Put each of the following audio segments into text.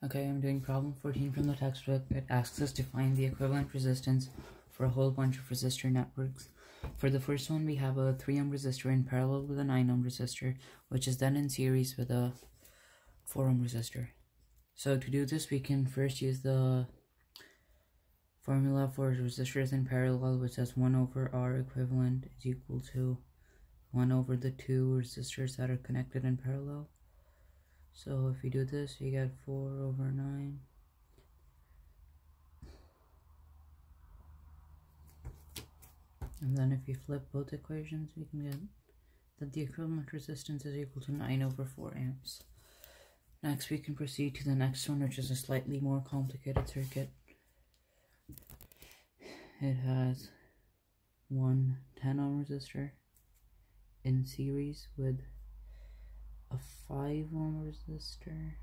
Okay, I'm doing problem 14 from the textbook. It asks us to find the equivalent resistance for a whole bunch of resistor networks. For the first one, we have a 3 ohm resistor in parallel with a 9 ohm resistor, which is then in series with a 4 ohm resistor. So to do this, we can first use the formula for resistors in parallel, which says 1 over R equivalent is equal to 1 over the 2 resistors that are connected in parallel. So if we do this, we get 4 over 9. And then if we flip both equations, we can get that the equivalent resistance is equal to 9 over 4 amps. Next, we can proceed to the next one, which is a slightly more complicated circuit. It has one 10 ohm resistor in series with a 5 ohm resistor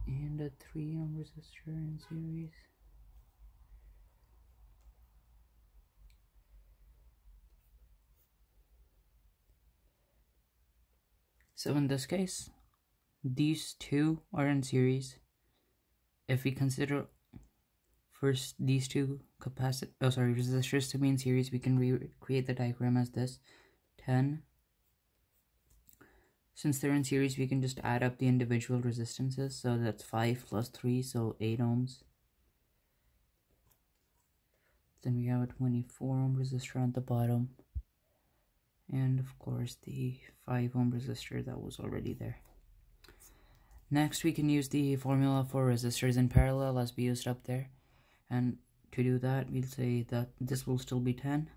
and a 3 ohm resistor in series. So in this case, these two are in series. If we consider first these two resistors to be in series, we can recreate the diagram as this. 10. Since they're in series, we can just add up the individual resistances. So that's 5 plus 3, so 8 ohms. Then we have a 24 ohm resistor at the bottom. And of course the 5 ohm resistor that was already there. Next, we can use the formula for resistors in parallel as we used up there. And to do that, we'll say that this will still be 10.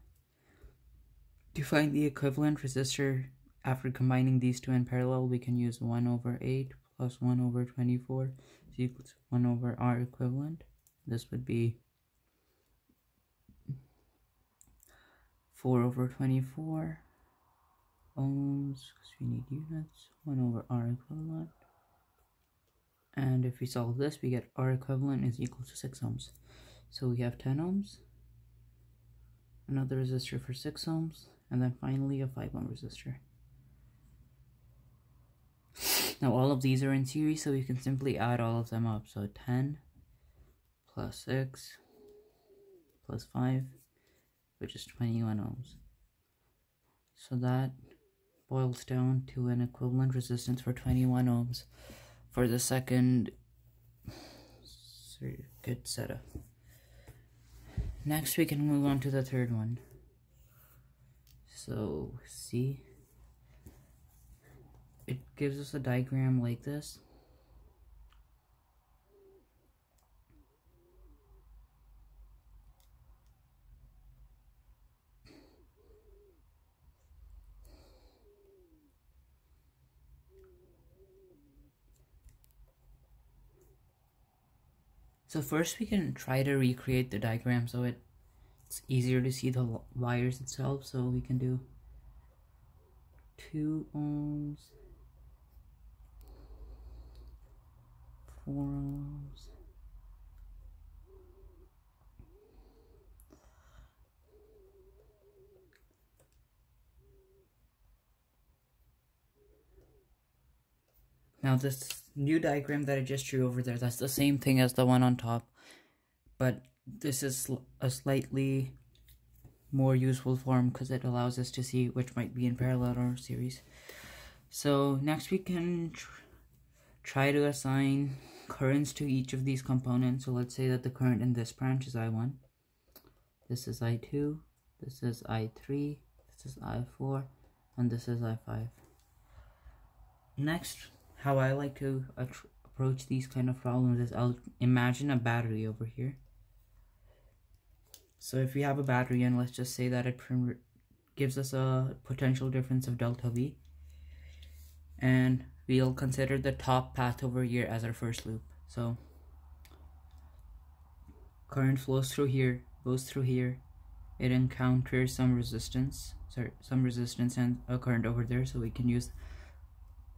To find the equivalent resistor after combining these two in parallel, we can use 1 over 8 plus 1 over 24 is equal to 1 over R equivalent. This would be 4 over 24 ohms, because we need units, 1 over R equivalent. And if we solve this, we get R equivalent is equal to 6 ohms. So we have 10 ohms, another resistor for 6 ohms, and then finally a 5 ohm resistor. Now all of these are in series, so we can simply add all of them up. So 10 plus 6 plus 5, which is 21 ohms. So that boils down to an equivalent resistance for 21 ohms for the second circuit setup. Next, we can move on to the third one. So, see, it gives us a diagram like this. So first we can try to recreate the diagram so it's easier to see the wires itself. So we can do 2 ohms, 4 ohms, now this new diagram that I just drew over there, that's the same thing as the one on top, but this is a slightly more useful form because it allows us to see which might be in parallel or series. So next we can try to assign currents to each of these components. So let's say that the current in this branch is I1, this is I2, this is I3, this is I4, and this is I5. Next, how I like to approach these kind of problems is I'll imagine a battery over here. So if we have a battery, and let's just say that it gives us a potential difference of delta V, and we'll consider the top path over here as our first loop. So current flows through here, goes through here, it encounters some resistance and a current over there, so we can use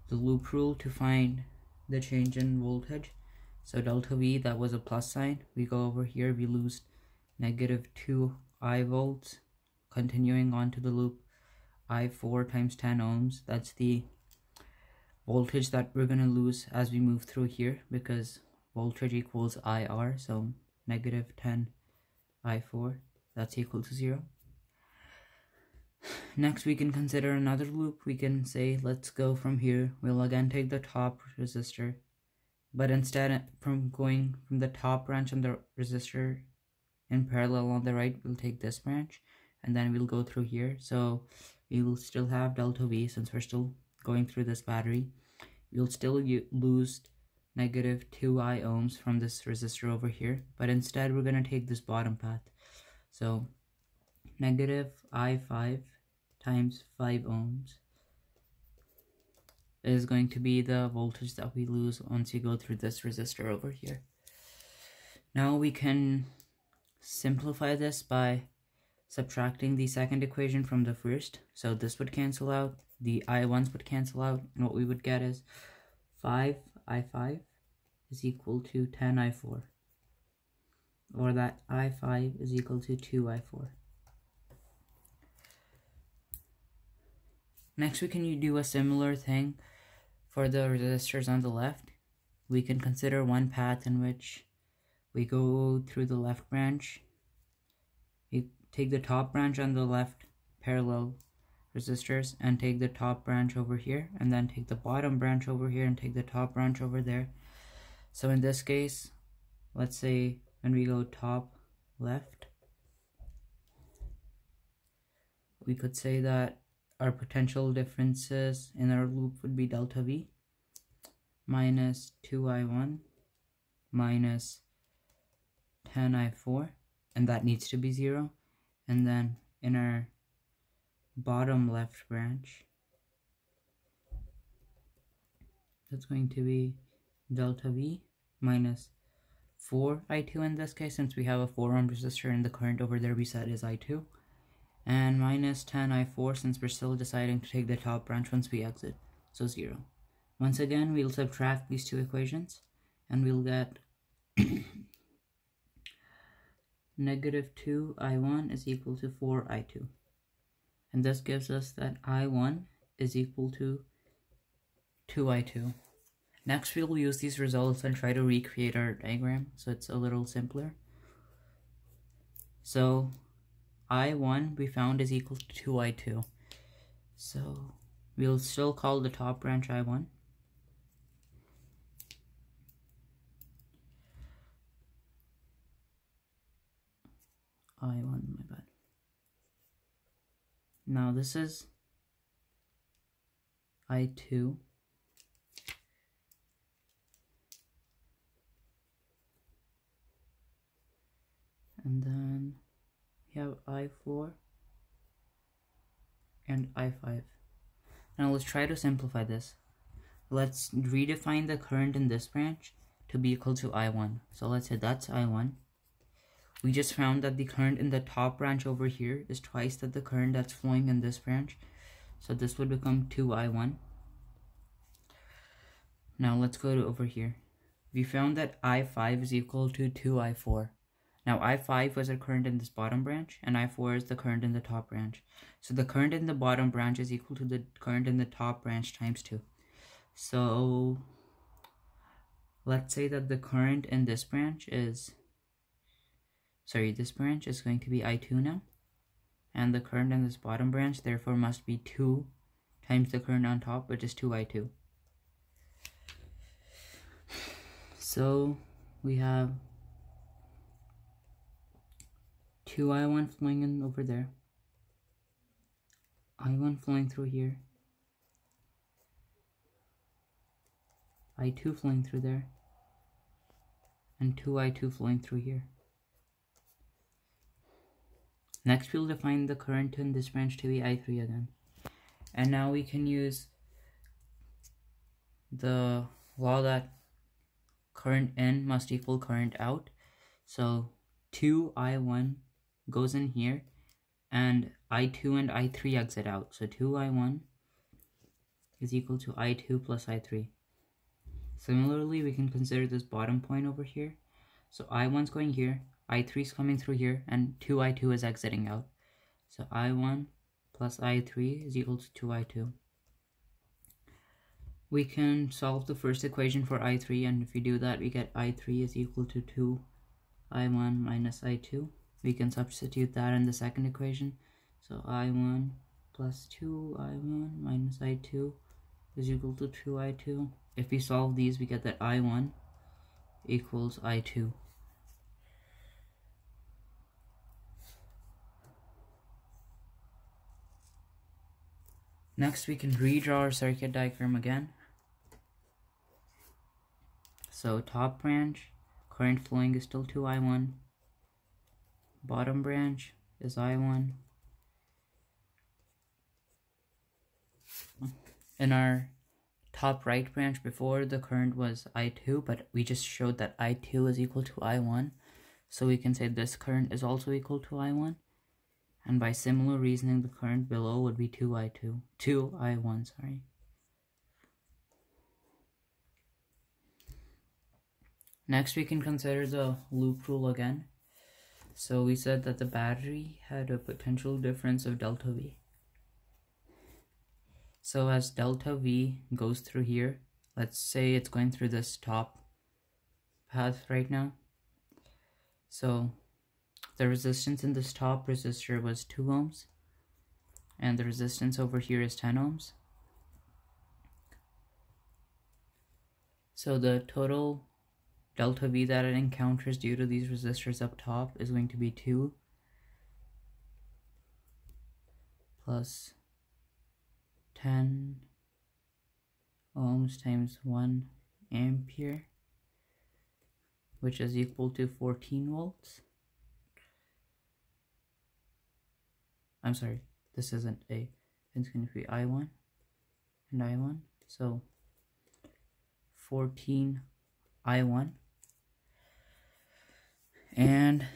the loop rule to find the change in voltage. So delta V, that was a plus sign, we go over here, we lose negative 2 I volts, continuing on to the loop I4 times 10 ohms, that's the voltage that we're going to lose as we move through here, because voltage equals IR, so negative 10 I4, that's equal to 0. Next, we can consider another loop. We can say, let's go from here. We'll again take the top resistor, but instead from going from the top branch on the resistor in parallel on the right, we'll take this branch, and then we'll go through here. So we will still have delta V, since we're still going through this battery. We'll still lose negative 2I ohms from this resistor over here, but instead we're going to take this bottom path. So negative I5 times 5 ohms is going to be the voltage that we lose once you go through this resistor over here. Now we can simplify this by subtracting the second equation from the first. So this would cancel out, the I1s would cancel out, and what we would get is 5I5 is equal to 10I4, or that I5 is equal to 2I4. Next, we can do a similar thing for the resistors on the left. We can consider one path in which we go through the left branch. We take the top branch on the left parallel resistors and take the top branch over here, and then take the bottom branch over here and take the top branch over there. So in this case, let's say when we go top left, we could say that our potential differences in our loop would be delta V minus 2I1 minus 10I4, and that needs to be 0. And then in our bottom left branch, that's going to be delta V minus 4I2 in this case, since we have a 4 ohm resistor and the current over there we said is I2, and minus 10I4 since we're still deciding to take the top branch once we exit, so 0. Once again, we'll subtract these two equations and we'll get negative 2I1 is equal to 4I2, and this gives us that I1 is equal to 2I2. Next, we'll use these results and try to recreate our diagram so it's a little simpler. So I1 we found is equal to 2I2, so we'll still call the top branch I1. I1, my bad. Now this is I2, and then we have I4 and I5. Now let's try to simplify this. Let's redefine the current in this branch to be equal to I1. So let's say that's I1. We just found that the current in the top branch over here is twice that the current that's flowing in this branch. So this would become 2I1. Now let's go to over here. We found that I5 is equal to 2I4. Now I5 was a current in this bottom branch, and I4 is the current in the top branch. So the current in the bottom branch is equal to the current in the top branch times 2. So let's say that the current in this branch is, this branch is going to be I2 now, and the current in this bottom branch therefore must be 2 times the current on top, which is 2I2. So we have 2I1 flowing in over there, I1 flowing through here, I2 flowing through there, and 2I2 flowing through here. Next, we'll define the current in this branch to be I3 again. And now we can use the law that current in must equal current out. So 2I1 goes in here, and I2 and I3 exit out. So 2I1 is equal to I2 plus I3. Similarly, we can consider this bottom point over here. So I1's going here, I3 is coming through here, and 2I2 is exiting out. So I1 plus I3 is equal to 2I2. we can solve the first equation for I3, and if we do that, we get I3 is equal to 2I1 minus I2. We can substitute that in the second equation. So I1 plus 2I1 minus I2 is equal to 2I2. If we solve these, we get that I1 equals I2. Next, we can redraw our circuit diagram again. So top branch, current flowing is still 2I1. Bottom branch is I1. In our top right branch before, the current was I2, but we just showed that I2 is equal to I1. So we can say this current is also equal to I1. And by similar reasoning, the current below would be 2I1, sorry. Next, we can consider the loop rule again. So we said that the battery had a potential difference of delta V. So as delta V goes through here, let's say it's going through this top path right now. So the resistance in this top resistor was 2 ohms, and the resistance over here is 10 ohms. So the total delta V that it encounters due to these resistors up top is going to be 2 plus 10 ohms times 1 ampere, which is equal to 14 volts. I'm sorry, this isn't A. It's going to be I1 and I1. So 14 I1. And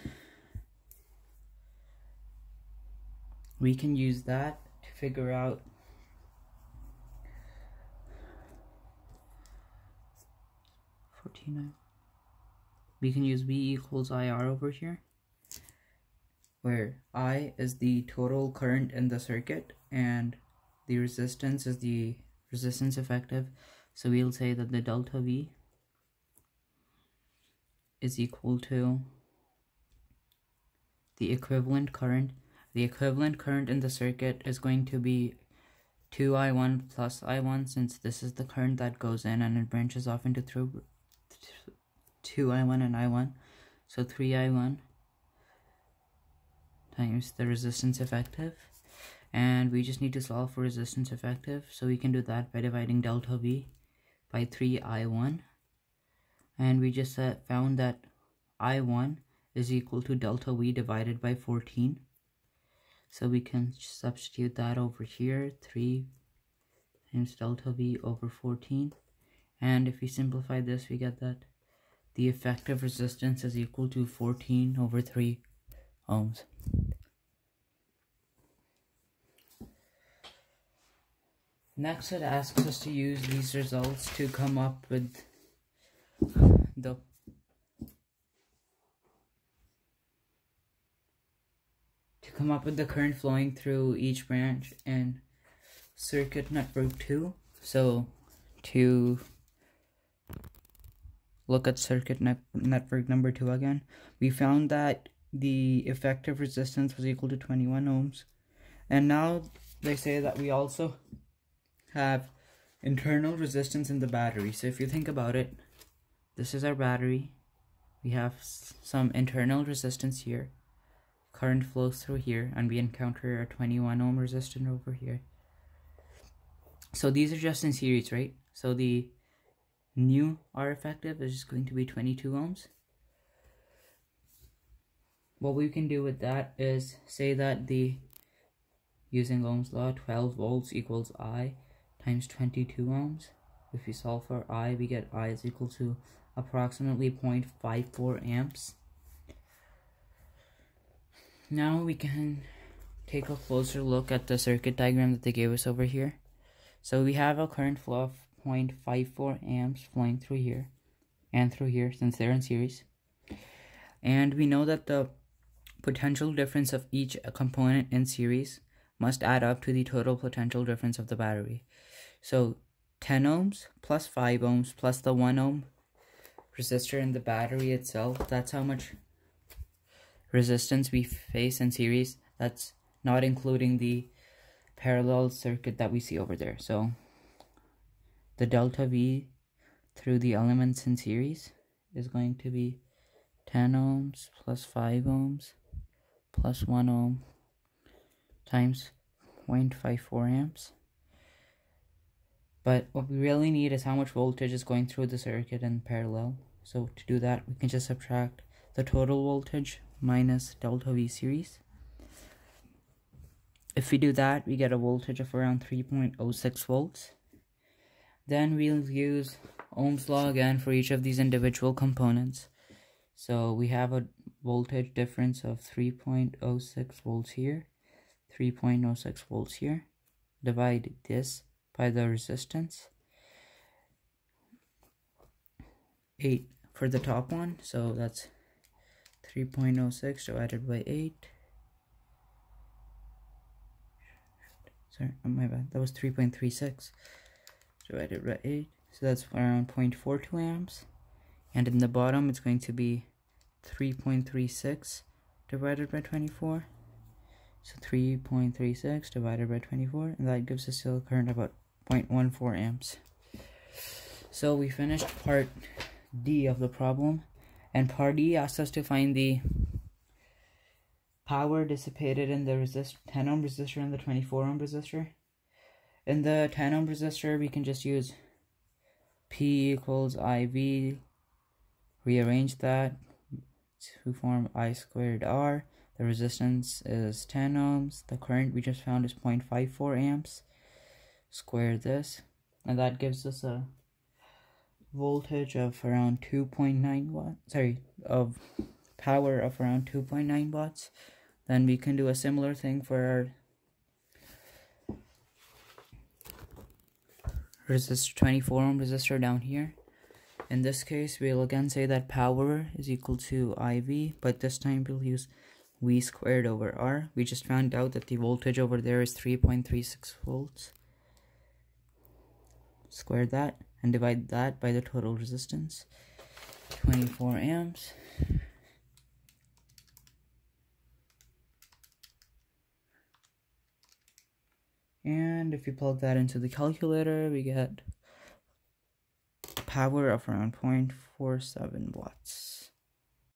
we can use that to figure out we can use V equals IR over here, where I is the total current in the circuit and the resistance is the resistance effective. So we'll say that the delta V is equal to the equivalent current. The equivalent current in the circuit is going to be 2I1 plus I1, since this is the current that goes in and it branches off into 2I1 and I1. So 3I1 times the resistance effective, and we just need to solve for resistance effective. So we can do that by dividing delta V by 3I1, and we just found that I1 is equal to delta V divided by 14. So we can substitute that over here, 3 times delta V over 14. And if we simplify this, we get that the effective resistance is equal to 14 over 3 ohms. Next, it asks us to use these results to come up with the current flowing through each branch in circuit network 2. So to look at circuit network number 2 again, we found that the effective resistance was equal to 21 ohms. And now they say that we also have internal resistance in the battery. So if you think about it, this is our battery. We have some internal resistance here. Current flows through here, and we encounter a 21 ohm resistor over here. So these are just in series, right? So the new R effective is just going to be 22 ohms. What we can do with that is say that using Ohm's law, 12 volts equals I times 22 ohms. If we solve for I, we get I is equal to approximately 0.54 amps. Now we can take a closer look at the circuit diagram that they gave us over here. So we have a current flow of 0.54 amps flowing through here and through here, since they're in series. And we know that the potential difference of each component in series must add up to the total potential difference of the battery. So 10 ohms plus 5 ohms plus the 1 ohm resistor in the battery itself. That's how much resistance we face in series. That's not including the parallel circuit that we see over there. So the delta V through the elements in series is going to be 10 ohms plus 5 ohms plus 1 ohm times 0.54 amps. But what we really need is how much voltage is going through the circuit in parallel. So to do that, we can just subtract the total voltage minus delta V series. If we do that, we get a voltage of around 3.06 volts. Then we'll use Ohm's law again for each of these individual components. So we have a voltage difference of 3.06 volts here, 3.06 volts here. Divide this by the resistance, 8 for the top one, so that's 3.06 divided by 8. Sorry, my bad, that was 3.36 divided by 8, so that's around 0.42 amps. And in the bottom it's going to be 3.36 divided by 24, so 3.36 divided by 24, and that gives us still a current about 0.14 amps. So we finished part D of the problem, and part E asks us to find the power dissipated in the 10 ohm resistor and the 24 ohm resistor. In the 10 ohm resistor, we can just use P equals IV, rearrange that to form I squared R. The resistance is 10 ohms. The current we just found is 0.54 amps. Square this, and that gives us a voltage of around 2.9 watts. Sorry, of power of around 2.9 watts. Then we can do a similar thing for our resistor, 24 ohm resistor down here. In this case, we'll again say that power is equal to IV, but this time we'll use V squared over R. We just found out that the voltage over there is 3.36 volts. Square that and divide that by the total resistance, 24 amps. And if you plug that into the calculator, we get power of around 0.47 watts.